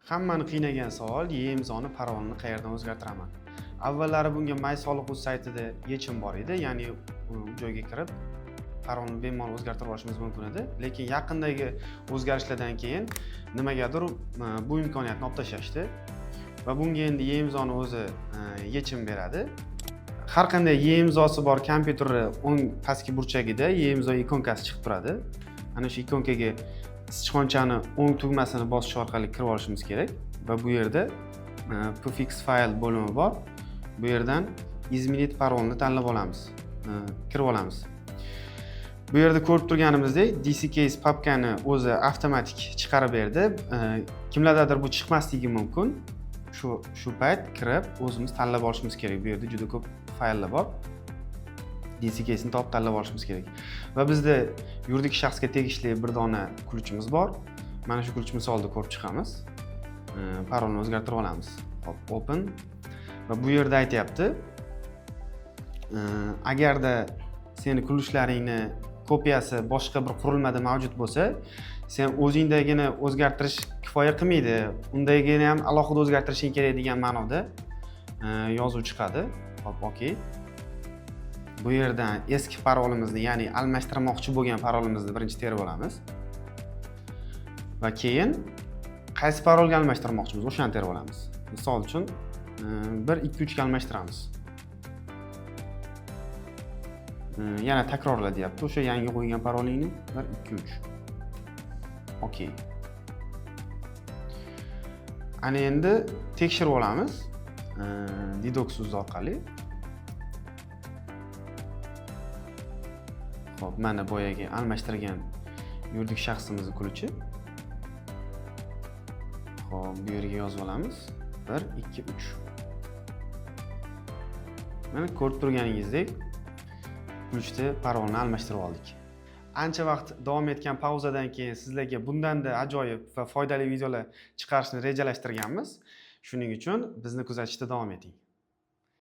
Hammani qiynagan savol, e-imzoni parolini qayerdan o'zgartiraman? Avvallari bunga May soliq.uz saytida yechim bor edi, ya'ni u joyga kirib parolni bemalol o'zgartirib olishimiz mumkin edi. Lekin yaqindagi o'zgarishlardan keyin nimagadir bu imkoniyatni olib tashlashdi va bunga endi e-imzoni o'zi yechim beradi. Har qanday e-imzosi bor kompyuterni o'ng pastki burchagida e-imzo ikonkasi chiqib turadi. Ana shu ikonkaga sichqonchani o'ng tugmasini bosish orqali kirib olishimiz kerak va bu yerda prefix file bo'limi bor. Bu yerdan izmenit parolni tanlab olamiz, kirib olamiz. Bu yerda ko'rib turganimizdek, DCCase papkani o'zi avtomatik chiqarib berdi. Kimlardadir bu chiqmasligi mumkin. Shu payt kirib o'zimiz tanlab olishimiz kerak. Bu yerda juda ko'p fayllar bor. DCCase'ni topib tanlab olishimiz kerak. Va bizda yuridik shaxsga tegishli bir dona ключimiz bor. Mana shu ключ misolida ko'rib chiqamiz. Parolni o'zgartirib olamiz. Hop, open. Va bu yerda aytayapti, agarda seni ключlaringni kopiyasi boshqa bir qurilmada mavjud bo'lsa, sen o'zingdagini o'zgartirish kifoya qilmaydi. Undagini ham alohida o'zgartirishing kerak degan ma'noda yozuv chiqadi. Hop, okey. Bu yerdan eski parolimizni, ya'ni almashtirmoqchi bo'lgan parolimizni birinchi terib olamiz. Va keyin qaysi parolga almashtirmoqchimiz, o'shani terib olamiz. Misol uchun 1-2-3 ga almashtiramiz. Yana takrorla deyapti. O'sha yangi qo'ygan parolingni 1-2-3. Okey. Ana endi tekshirib olamiz. Dedox.uz orqali. Xo'p, mana boyagi almashtirgan yuridik shaxsimizning ключi. Xo'p, bu yerga yozib olamiz. 1-2-3. Mana ko'rib turganingizdek, ключda parolni almashtirib oldik. Ancha vaqt davom etgan pauzadan keyin sizlarga bundanda ajoyib va foydali videolar chiqarishni rejalashtirganmiz. Shuning uchun bizni kuzatishda davom eting.